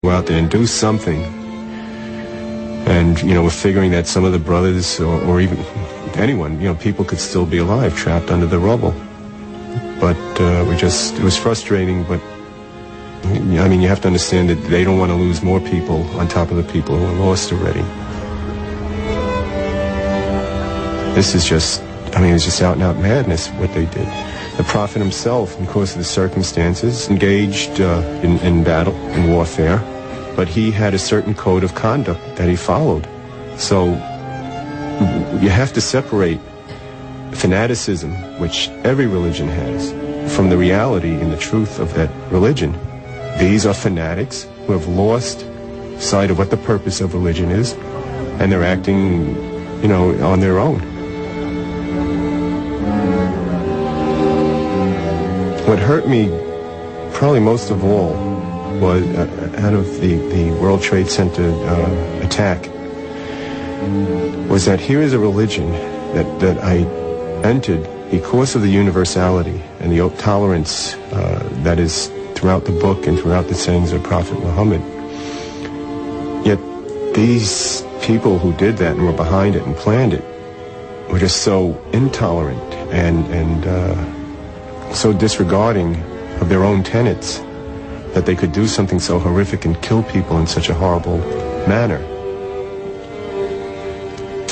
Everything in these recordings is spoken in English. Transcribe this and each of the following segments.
Go out there and do something. And, we're figuring that some of the brothers or even anyone, people could still be alive, trapped under the rubble. But it was frustrating, but, you have to understand that they don't want to lose more people on top of the people who are lost already. This is just, it's just out-and-out madness what they did. The Prophet himself, because of the circumstances, engaged in battle, in warfare, but he had a certain code of conduct that he followed. So you have to separate fanaticism, which every religion has, from the reality and the truth of that religion. These are fanatics who have lost sight of what the purpose of religion is, and they're acting, on their own. What hurt me probably most of all was out of the World Trade Center attack was that here is a religion that I entered because of the universality and the tolerance that is throughout the book and throughout the sayings of Prophet Mohammed. Yet these people who did that and were behind it and planned it were just so intolerant and so disregarding of their own tenets that they could do something so horrific and kill people in such a horrible manner.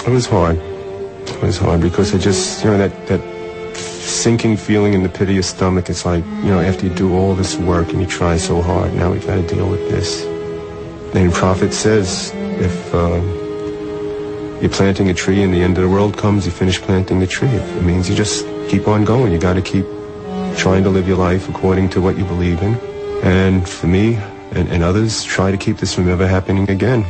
It was hard. It was hard because it just, that sinking feeling in the pit of your stomach. It's like, after you do all this work and you try so hard, now we've got to deal with this. And the Prophet says, if you're planting a tree and the end of the world comes, you finish planting the tree. It means you just keep on going. You got to keep trying to live your life according to what you believe in. And for me and others, try to keep this from ever happening again.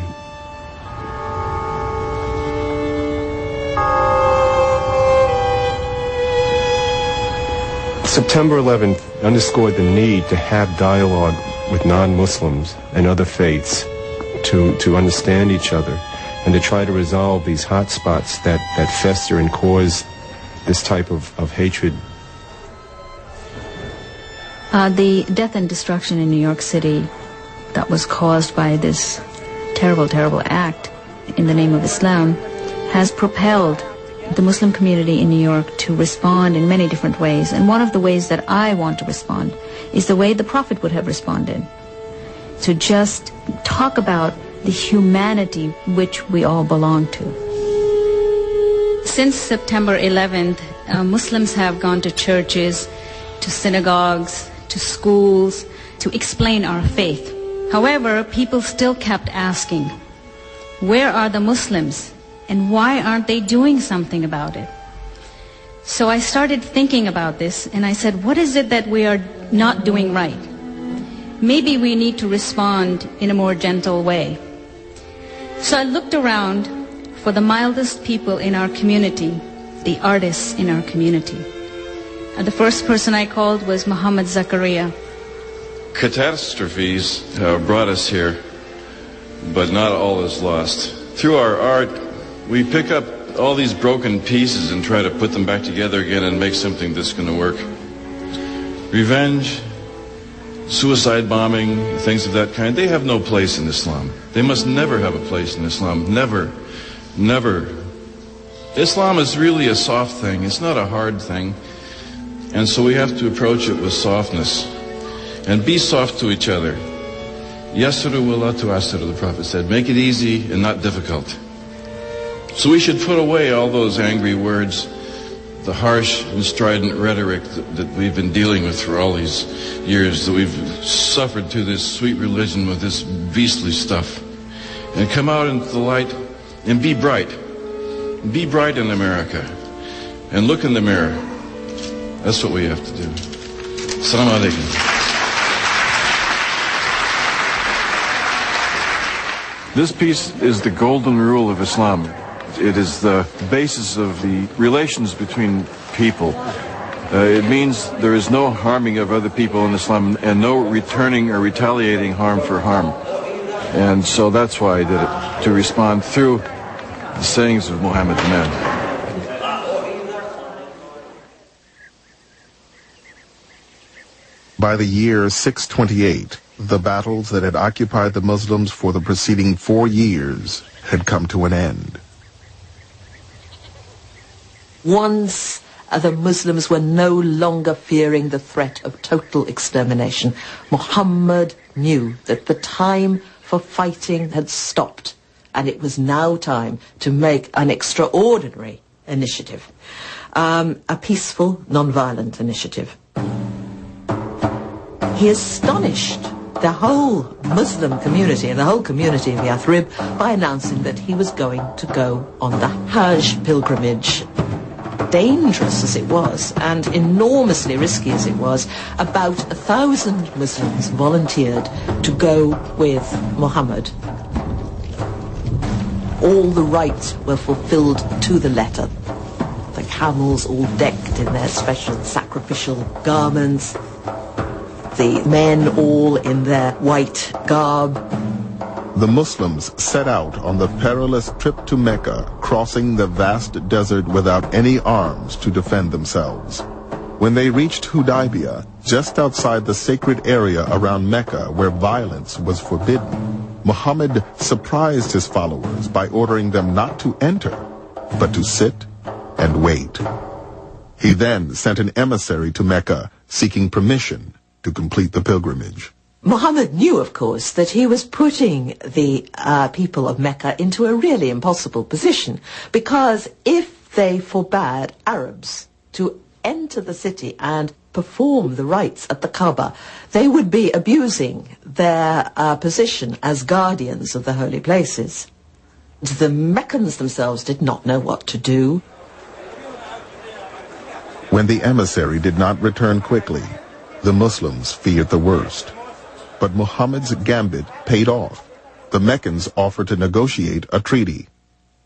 September 11th underscored the need to have dialogue with non-Muslims and other faiths to understand each other and to try to resolve these hot spots that fester and cause this type of hatred. The death and destruction in New York City that was caused by this terrible, terrible act in the name of Islam has propelled the Muslim community in New York to respond in many different ways. And one of the ways that I want to respond is the way the Prophet would have responded. To just talk about the humanity which we all belong to. Since September 11th, Muslims have gone to churches, to synagogues, to schools, to explain our faith. However, people still kept asking, where are the Muslims? And why aren't they doing something about it? So I started thinking about this, and I said, what is it that we are not doing right? Maybe we need to respond in a more gentle way. So I looked around for the mildest people in our community, the artists in our community. And the first person I called was Muhammad Zakaria. Catastrophes brought us here, but not all is lost. Through our art, we pick up all these broken pieces and try to put them back together again and make something that's going to work. Revenge, suicide bombing, things of that kind, they have no place in Islam. They must never have a place in Islam. Never. Never. Islam is really a soft thing. It's not a hard thing. And so we have to approach it with softness. And be soft to each other. Yasru wa la tu'assiru, the Prophet said. Make it easy and not difficult. So we should put away all those angry words, the harsh and strident rhetoric that we've been dealing with for all these years, that we've suffered through this sweet religion with this beastly stuff. And come out into the light and be bright. Be bright in America. And look in the mirror. That's what we have to do. Assalamu alaikum. This piece is the golden rule of Islam. It is the basis of the relations between people. It means there is no harming of other people in Islam and no returning or retaliating harm for harm. And so that's why I did it, to respond through the sayings of Muhammad the man. By the year 628, The battles that had occupied the Muslims for the preceding 4 years had come to an end. Once the Muslims were no longer fearing the threat of total extermination. Muhammad knew that the time for fighting had stopped, and it was now time to make an extraordinary initiative, a peaceful, non-violent initiative. He astonished the whole Muslim community and the whole community of Yathrib by announcing that he was going to go on the Hajj pilgrimage. Dangerous as it was, and enormously risky as it was, about 1,000 Muslims volunteered to go with Muhammad. All the rites were fulfilled to the letter. The camels all decked in their special sacrificial garments, the men all in their white garb. The Muslims set out on the perilous trip to Mecca, crossing the vast desert without any arms to defend themselves. When they reached Hudaybiyah, just outside the sacred area around Mecca where violence was forbidden, Muhammad surprised his followers by ordering them not to enter, but to sit and wait. He then sent an emissary to Mecca seeking permission to complete the pilgrimage. Muhammad knew, of course, that he was putting the people of Mecca into a really impossible position, because if they forbade Arabs to enter the city and perform the rites at the Kaaba, they would be abusing their position as guardians of the holy places. The Meccans themselves did not know what to do. When the emissary did not return quickly, the Muslims feared the worst. But Muhammad's gambit paid off. The Meccans offered to negotiate a treaty.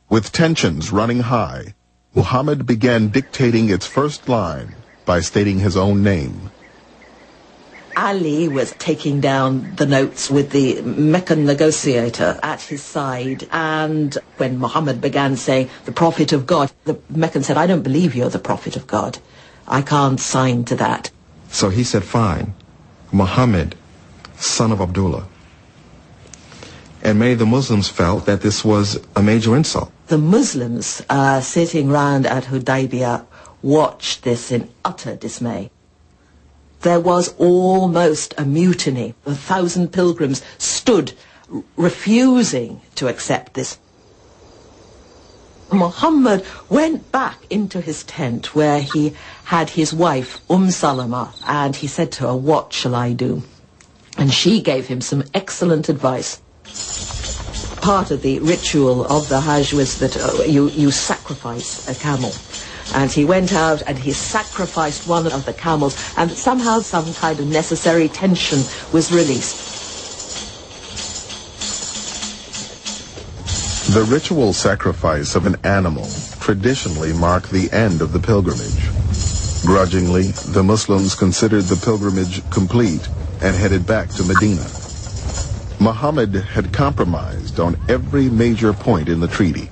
With tensions running high, Muhammad began dictating its first line by stating his own name. Ali was taking down the notes with the Meccan negotiator at his side, and when Muhammad began saying, "The Prophet of God," the Meccan said, "I don't believe you're the Prophet of God. I can't sign to that." So he said, "Fine, Muhammad, son of Abdullah." And many of the Muslims felt that this was a major insult. The Muslims sitting round at Hudaybiyah watched this in utter dismay. There was almost a mutiny. 1,000 pilgrims stood refusing to accept this. Muhammad went back into his tent where he had his wife Salama, and he said to her, "What shall I do?" And she gave him some excellent advice. Part of the ritual of the Hajj was that you sacrifice a camel. And he went out and he sacrificed one of the camels, and somehow some kind of necessary tension was released. The ritual sacrifice of an animal traditionally marked the end of the pilgrimage. Grudgingly, the Muslims considered the pilgrimage complete and headed back to Medina. Muhammad had compromised on every major point in the treaty,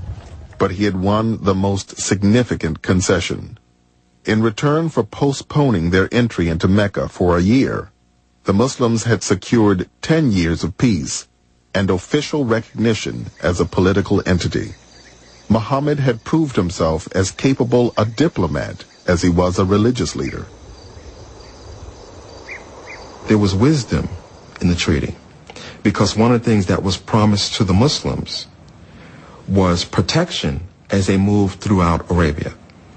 but he had won the most significant concession. In return for postponing their entry into Mecca for a year, the Muslims had secured 10 years of peace and official recognition as a political entity. Muhammad had proved himself as capable a diplomat as he was a religious leader. There was wisdom in the treaty, because one of the things that was promised to the Muslims was protection as they moved throughout Arabia,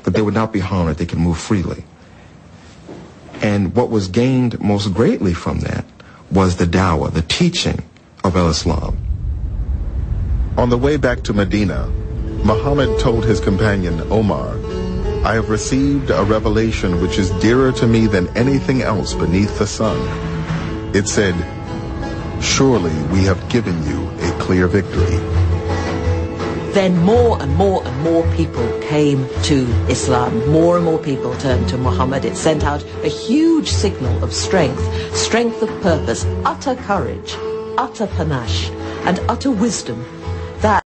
that they would not be harmed, that they could move freely. And what was gained most greatly from that was the dawah, the teaching of al-Islam. On the way back to Medina, Muhammad told his companion Omar, "I have received a revelation which is dearer to me than anything else beneath the sun." It said, "Surely we have given you a clear victory." Then more and more and more people came to Islam. More and more people turned to Muhammad. It sent out a huge signal of strength of purpose, utter courage, utter panache, and utter wisdom